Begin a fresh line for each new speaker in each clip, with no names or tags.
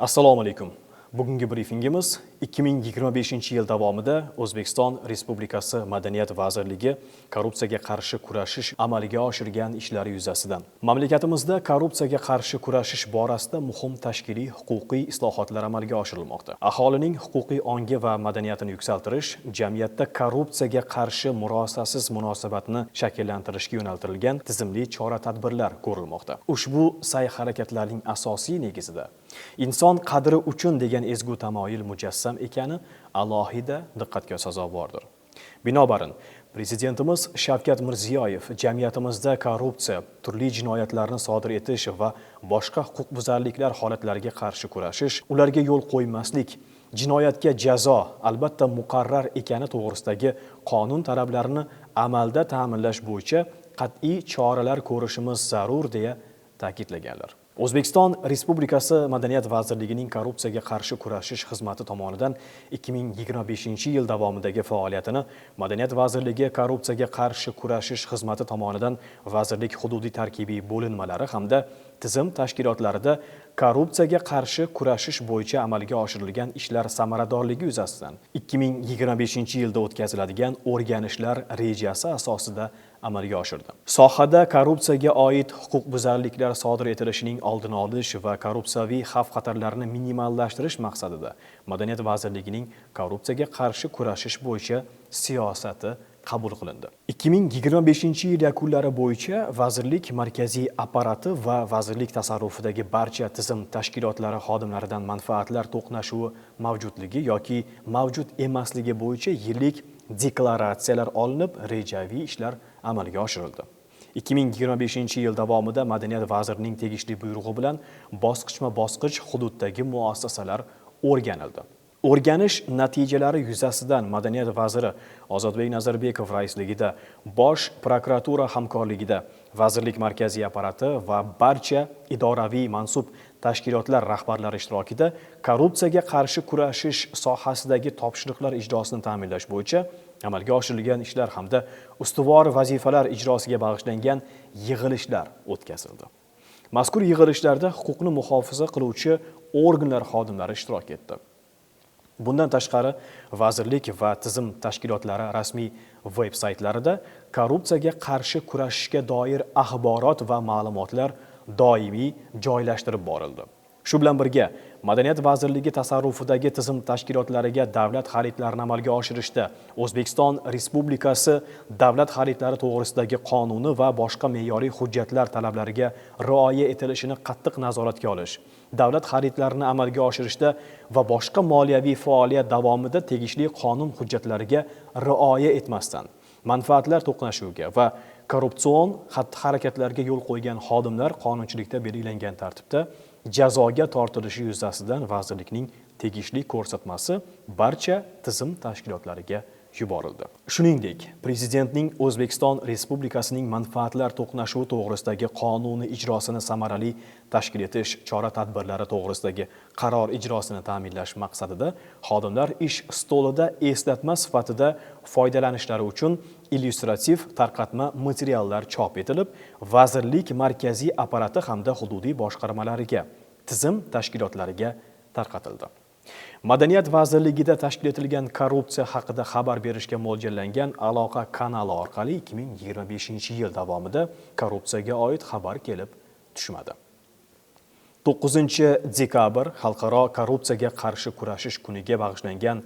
Assalomu alaykum. Bugungi brifingimiz 2025-yil davomida O'zbekiston Respublikasi Madaniyat vazirligi korrupsiyaga qarshi kurashish amaliga oshirgan ishlari yuzasidan. Mamlakatimizda korrupsiyaga qarshi kurashish borasida muhim tashkiliy huquqiy islohotlar amalga oshirilmoqda. Aholining huquqiy ongi va madaniyatini yuksaltirish, jamiyatda korrupsiyaga qarshi murosasiz munosabatni shakllantirishga yo'naltirilgan tizimli chora-tadbirlar ko'rilmoqda. Ushbu sa'y-harakatlarning asosiy negizida inson qadri uchun degan ezgu tamoyil mujassam ekani alohida diqqatga sazovordir. Binobarin, Prezidentimiz Shavkat Mirziyoyev jamiyatimizda korrupsiya, turli jinoyatlarni sodir etish va boshqa huquqbuzarliklar holatlariga qarshi kurashish, ularga yo'l qo'ymaslik, jinoyatga jazo albatta muqarrar ekani to'g'risidagi qonun talablarini amalda ta'minlash bo'yicha qat'iy choralar ko'rishimiz zarur deya ta'kidlaganlar. O'zbekiston Respublikasi Madaniyat vazirligining korrupsiyaga qarshi kurashish xizmati tomonidan 2025-yil davomidagi faoliyatini Madaniyat vazirligi korrupsiyaga qarshi kurashish xizmati tomonidan vazirlik hududiy tarkibiy bo'linmalari hamda tizim tashkilotlarida korrupsiyaga qarshi kurashish bo'yicha amalga oshirilgan ishlar samaradorligi yuzasidan 2025-yilda o'tkaziladigan o'rganishlar rejasi asosida amalga oshirdi. Sohada korrupsiyaga oid huquqbuzarliklar sodir etilishining oldini olish va korrupsiyaviy xavf-xatarlarni minimallashtirish maqsadida Madaniyat vazirligining korrupsiyaga qarshi kurashish bo'yicha siyosati qabul qilindi. 2025-yil yakunlari bo'yicha vazirlik markaziy apparati va vazirlik tasarrufidagi barcha tizim tashkilotlari xodimlaridan manfaatlar to'qnashuvi mavjudligi yoki mavjud emasligi bo'yicha yillik deklaratsiyalar olinib, rejaviy ishlar amalga oshirildi. 2025-yil davomida Madaniyat vazirining tegishli buyrug'i bilan bosqichma-bosqich hududdagi muassasalar o'rganildi. O'rganish natijalari yuzasidan Madaniyat vaziri Ozodbek Nazarbekov raisligida, Bosh prokuratura hamkorligida, vazirlik markaziy apparati va barcha idoraviy mansub tashkilotlar rahbarlari ishtirokida korrupsiyaga qarshi kurashish sohasidagi topshiriqlar ijrosini ta'minlash bo'yicha amalga oshirilgan ishlar hamda ustuvor vazifalar ijrosiga bag'ishlangan yig'ilishlar o'tkazildi. Mazkur yig'ilishlarda huquqni muhofaza qiluvchi organlar xodimlari ishtirok etdi. Bundan tashqari, vazirlik va tizim tashkilotlari rasmiy veb-saytlarida korrupsiyaga qarshi kurashishga doir axborot va ma'lumotlar doimiy joylashtirib borildi. Shu bilan birga, Madaniyat vazirligi tasarrufidagi tizim tashkilotlariga davlat xaridlarini amalga oshirishda O'zbekiston Respublikasi davlat xaridlari to'g'risidagi qonuni va boshqa me'yoriy hujjatlar talablariga rioya etilishini qattiq nazoratga olish, davlat xaridlarini amalga oshirishda va boshqa moliyaviy faoliyat davomida tegishli qonun hujjatlariga rioya etmasdan manfaatlar to'qnashuviga va korrupsion xatti-harakatlarga yo'l qo'ygan xodimlar qonunchilikda belgilangan tartibda jazoga tortilishi yuzasidan vazirlikning tegishli ko'rsatmasi barcha tizim tashkilotlariga yuborildi. Shuningdek, Prezidentning O'zbekiston Respublikasining manfaatlar to'qnashuvi to'g'risidagi qonuni ijrosini samarali tashkil etish chora-tadbirlari to'g'risidagi qaror ijrosini ta'minlash maqsadida xodimlar ish stolida eslatma sifatida foydalanishlari uchun illyustrativ tarqatma materiallar chop etilib, vazirlik markaziy apparati hamda hududiy boshqarmalariga, tizim tashkilotlariga tarqatildi. Madaniyat vazirligida tashkil etilgan korrupsiya haqida xabar berishga mo'ljallangan aloqa kanali orqali 2025-yil davomida korrupsiyaga oid xabar kelib tushmadi. 9-dekabr Xalqaro korrupsiyaga qarshi kurashish kuniga bag'ishlangan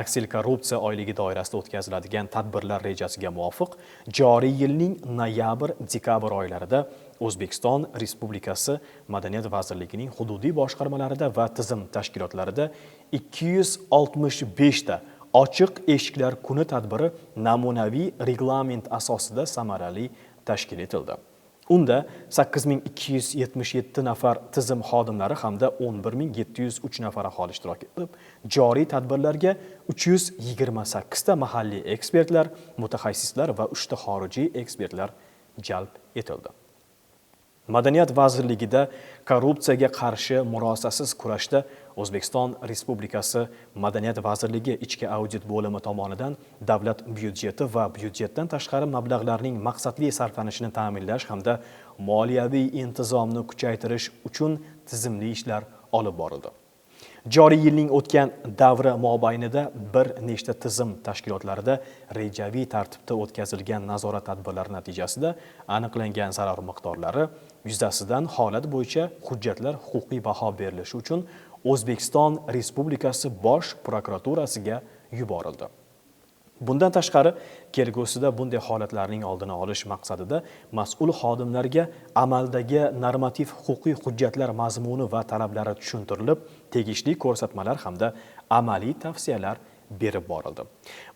aksilkorrupsiya oyligi doirasida o'tkaziladigan tadbirlar rejasiga muvofiq joriy yilning noyabr-dekabr oylarida O'zbekiston Respublikasi Madaniyat vazirligining hududiy boshqarmalarida va tizim tashkilotlarida 265 ta ochiq eshiklar kuni tadbiri namunaviy reglament asosida samarali tashkil etildi. Unda 8277 nafar tizim xodimlari hamda 11703 nafar aholi ishtirok etib, joriy tadbirlarga 328 ta mahalliy ekspertlar, mutaxassislar va 3 ta xorijiy ekspertlar jalb etildi. Madaniyat vazirligida korrupsiyaga qarshi murosasiz kurashda O'zbekiston Respublikasi Madaniyat vazirligi ichki audit bo'limi tomonidan davlat byudjeti va byudjetdan tashqari mablag'larning maqsadli sarflanishini ta'minlash hamda moliyaviy intizomni kuchaytirish uchun tizimli ishlar olib borildi. Joriy yilning o'tgan davri mobaynida bir nechta tizim tashkilotlarida rejaviy tartibda o'tkazilgan nazorat tadbirlari natijasida aniqlangan zarar miqdorlari yuzasidan holat bo'yicha hujjatlar huquqiy baho berilishi uchun O'zbekiston Respublikasi Bosh prokuraturasiga yuborildi. Bundan tashqari, kelgusida bunday holatlarning oldini olish maqsadida mas'ul xodimlarga amaldagi normativ huquqiy hujjatlar mazmuni va talablari tushuntirilib, tegishli ko'rsatmalar hamda amaliy tavsiyalar berib borildi.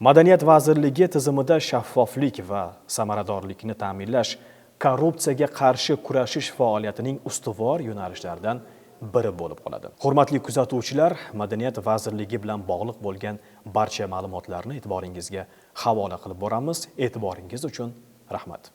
Madaniyat vazirligi tizimida shaffoflik va samaradorlikni ta'minlash korrupsiyaga qarshi kurashish faoliyatining ustuvor yo'nalishlaridan biri bo'lib qoladi. Hurmatli kuzatuvchilar, Madaniyat vazirligi bilan bog'liq bo'lgan barcha ma'lumotlarni e'tiboringizga havola qilib boramiz. E'tiboringiz uchun rahmat.